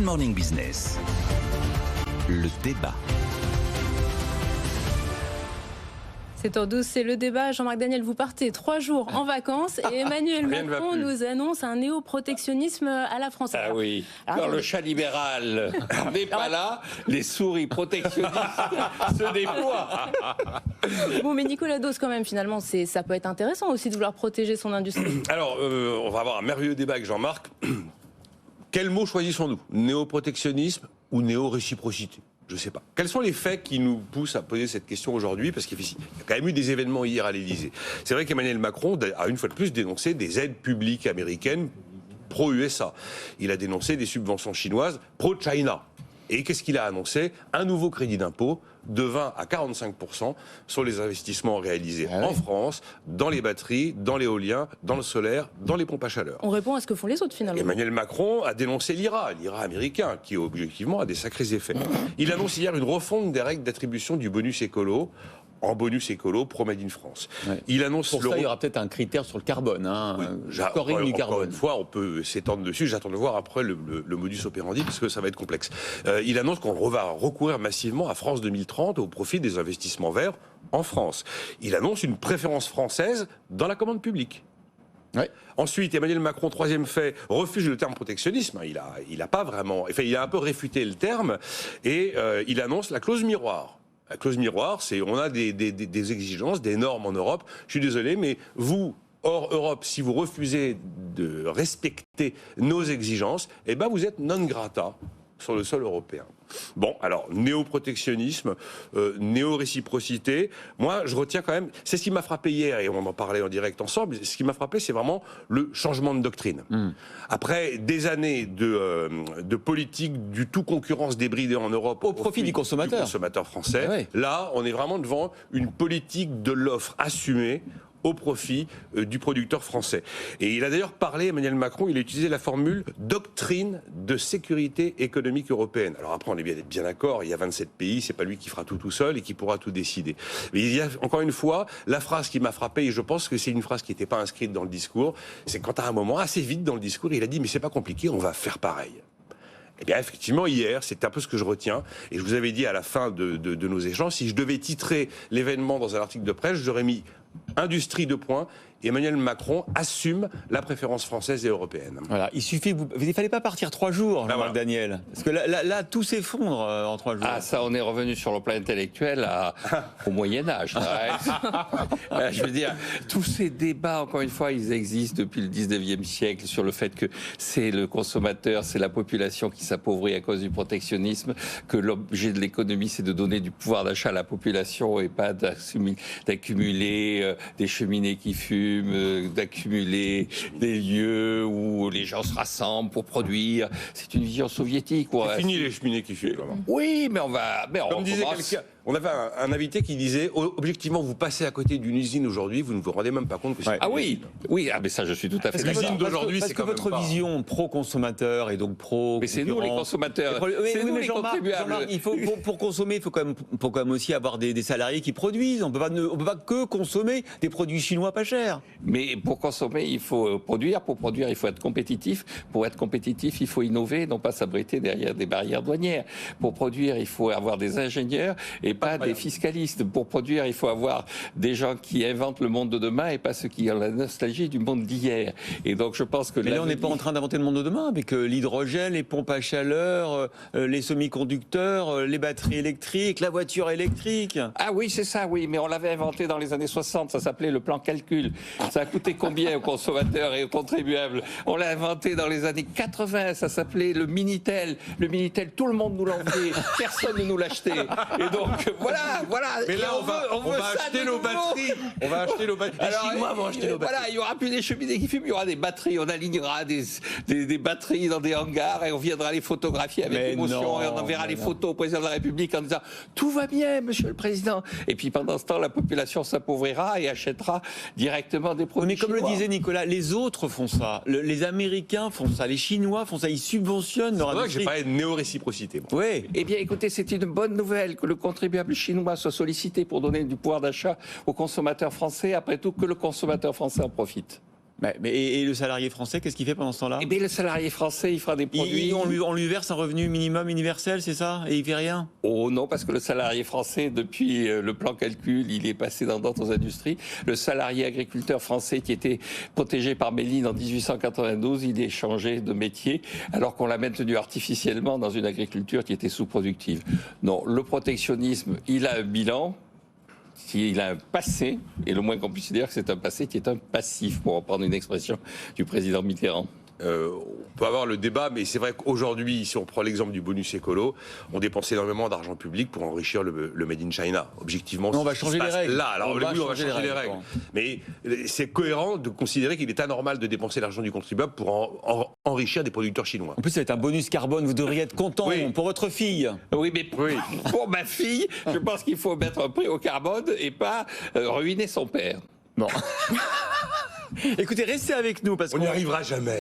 Morning Business, le débat. 7h12, c'est le débat. Jean-Marc Daniel, vous partez 3 jours en vacances et Emmanuel Macron nous annonce un néo-protectionnisme à la française. Ah oui, quand le chat libéral n'est pas là, les souris protectionnistes se déploient. Bon, mais Nicolas Dos, quand même, finalement, ça peut être intéressant aussi de vouloir protéger son industrie. Alors, on va avoir un merveilleux débat avec Jean-Marc. Quel mot choisissons-nous ? Néo-protectionnisme ou néo-réciprocité ? Je ne sais pas. Quels sont les faits qui nous poussent à poser cette question aujourd'hui ? Parce qu'il y a quand même eu des événements hier à l'Élysée. C'est vrai qu'Emmanuel Macron a une fois de plus dénoncé des aides publiques américaines pro-USA. Il a dénoncé des subventions chinoises pro-China. Et qu'est-ce qu'il a annoncé ? Un nouveau crédit d'impôt de 20 à 45% sur les investissements réalisés en France, dans les batteries, dans l'éolien, dans le solaire, dans les pompes à chaleur. On répond à ce que font les autres, finalement. Émanuel Macron a dénoncé l'IRA américain, qui objectivement a des sacrés effets. Il annonce hier une refonte des règles d'attribution du bonus écolo, en bonus écolo pro Made in France. Ouais. Il annonce pour ça, il y aura peut-être un critère sur le carbone, scoring du carbone. Encore une fois, on peut s'étendre dessus. J'attends de voir après le modus operandi, parce que ça va être complexe. Il annonce qu'on va recourir massivement à France 2030 au profit des investissements verts en France. Il annonce une préférence française dans la commande publique. Ouais. Ensuite, Emmanuel Macron, troisième fait, refuse le terme protectionnisme. Il a pas vraiment... Enfin, il a un peu réfuté le terme, et il annonce la clause miroir. La clause miroir, c'est on a des exigences, des normes en Europe. Je suis désolé, mais vous, hors Europe, si vous refusez de respecter nos exigences, eh ben vous êtes non grata sur le sol européen. Bon, alors, néo-protectionnisme, néo-réciprocité. Moi, je retiens quand même... C'est ce qui m'a frappé hier, et on en parlait en direct ensemble, ce qui m'a frappé, c'est vraiment le changement de doctrine. Après des années de politique du tout concurrence débridée en Europe... Au profit du consommateur. Du consommateur français. Ah ouais. Là, on est vraiment devant une politique de l'offre assumée au profit du producteur français. Et il a d'ailleurs parlé, Emmanuel Macron, il a utilisé la formule « doctrine de sécurité économique européenne ». Alors après, on est bien d'accord, il y a 27 pays, c'est pas lui qui fera tout seul et qui pourra tout décider. Mais il y a, encore une fois, la phrase qui m'a frappé, et je pense que c'est une phrase qui n'était pas inscrite dans le discours, c'est quand à un moment, assez vite dans le discours, il a dit « mais c'est pas compliqué, on va faire pareil ». Eh bien, effectivement, hier, c'est un peu ce que je retiens. Et je vous avais dit à la fin de nos échanges, si je devais titrer l'événement dans un article de presse, j'aurais mis industrie de points. Emmanuel Macron assume la préférence française et européenne. Voilà, il fallait pas partir 3 jours, Jean-Marc Daniel. Parce que là, tout s'effondre en 3 jours. Ah, ça, on est revenu sur le plan intellectuel au Moyen-Âge. Je veux dire, tous ces débats, encore une fois, ils existent depuis le 19e siècle sur le fait que c'est le consommateur, c'est la population qui s'appauvrit à cause du protectionnisme, que l'objet de l'économie, c'est de donner du pouvoir d'achat à la population et pas d'accumuler des cheminées qui fument, d'accumuler des lieux où les gens se rassemblent pour produire. C'est une vision soviétique. C'est fini les cheminées qui fument. Oui, mais on va... Comme disait quelqu'un, on avait un invité qui disait, objectivement, vous passez à côté d'une usine aujourd'hui, vous ne vous rendez même pas compte que c'est... Ah oui, mais ça, je suis tout à fait d'accord. L'usine d'aujourd'hui, c'est quand même votre vision pro-consommateur et donc pro... Mais c'est nous les consommateurs, c'est nous les contribuables. Pour consommer, il faut quand même aussi avoir des salariés qui produisent. On peut pas que consommer des produits chinois pas chers. Mais pour consommer, il faut produire. Pour produire, il faut être compétitif. Pour être compétitif, il faut innover, non pas s'abriter derrière des barrières douanières. Pour produire, il faut avoir des ingénieurs et pas des fiscalistes. Pour produire, il faut avoir des gens qui inventent le monde de demain et pas ceux qui ont la nostalgie du monde d'hier. Et donc, je pense que... Mais là, on n'est pas en train d'inventer le monde de demain avec l'hydrogène, les pompes à chaleur, les semi-conducteurs, les batteries électriques, la voiture électrique. Ah oui, c'est ça, oui. Mais on l'avait inventé dans les années 60. Ça s'appelait le plan calcul. Ça a coûté combien aux consommateurs et aux contribuables ? On l'a inventé dans les années 80. Ça s'appelait le Minitel. Le Minitel, tout le monde nous l'envoyait. Personne ne nous l'achetait. Et donc, voilà. Mais là, on va acheter nos batteries. On va acheter nos batteries. Les Chinois vont acheter nos batteries. Voilà, il n'y aura plus des cheminées qui fument, il y aura des batteries. On alignera des batteries dans des hangars et on viendra les photographier avec émotion et on enverra les photos au président de la République en disant « Tout va bien, monsieur le président ». Et puis pendant ce temps, la population s'appauvrira et achètera directement des produits. Mais comme chinois. le disait Nicolas, les autres font ça. Les Américains font ça, les Chinois font ça. Ils subventionnent leur industrie. C'est vrai que j'ai parlé de néo-réciprocité. Oui. Eh bien, écoutez, c'est une bonne nouvelle que le contribuable chinois soit sollicité pour donner du pouvoir d'achat aux consommateurs français. Après tout, que le consommateur français en profite. Et le salarié français, qu'est-ce qu'il fait pendant ce temps-là? Eh bien, le salarié français, il fera des produits. On lui verse un revenu minimum universel, c'est ça? Et il fait rien? Oh non, parce que le salarié français, depuis le plan calcul, il est passé dans d'autres industries. Le salarié agriculteur français qui était protégé par Méline en 1892, il est changé de métier, alors qu'on l'a maintenu artificiellement dans une agriculture qui était sous-productive. Non, le protectionnisme, il a un bilan. Il a un passé, et le moins qu'on puisse dire que c'est un passé qui est un passif, pour reprendre une expression du président Mitterrand. On peut avoir le débat, mais c'est vrai qu'aujourd'hui, si on prend l'exemple du bonus écolo, on dépense énormément d'argent public pour enrichir le Made in China. Objectivement, on va changer les règles. Là, alors oui, on va changer les règles. Mais c'est cohérent de considérer qu'il est anormal de dépenser l'argent du contribuable pour enrichir des producteurs chinois. En plus, ça va être un bonus carbone. Vous devriez être content pour votre fille. Oui, mais pour ma fille, je pense qu'il faut mettre un prix au carbone et pas ruiner son père. Bon. Écoutez, restez avec nous parce qu'on n'y arrivera jamais.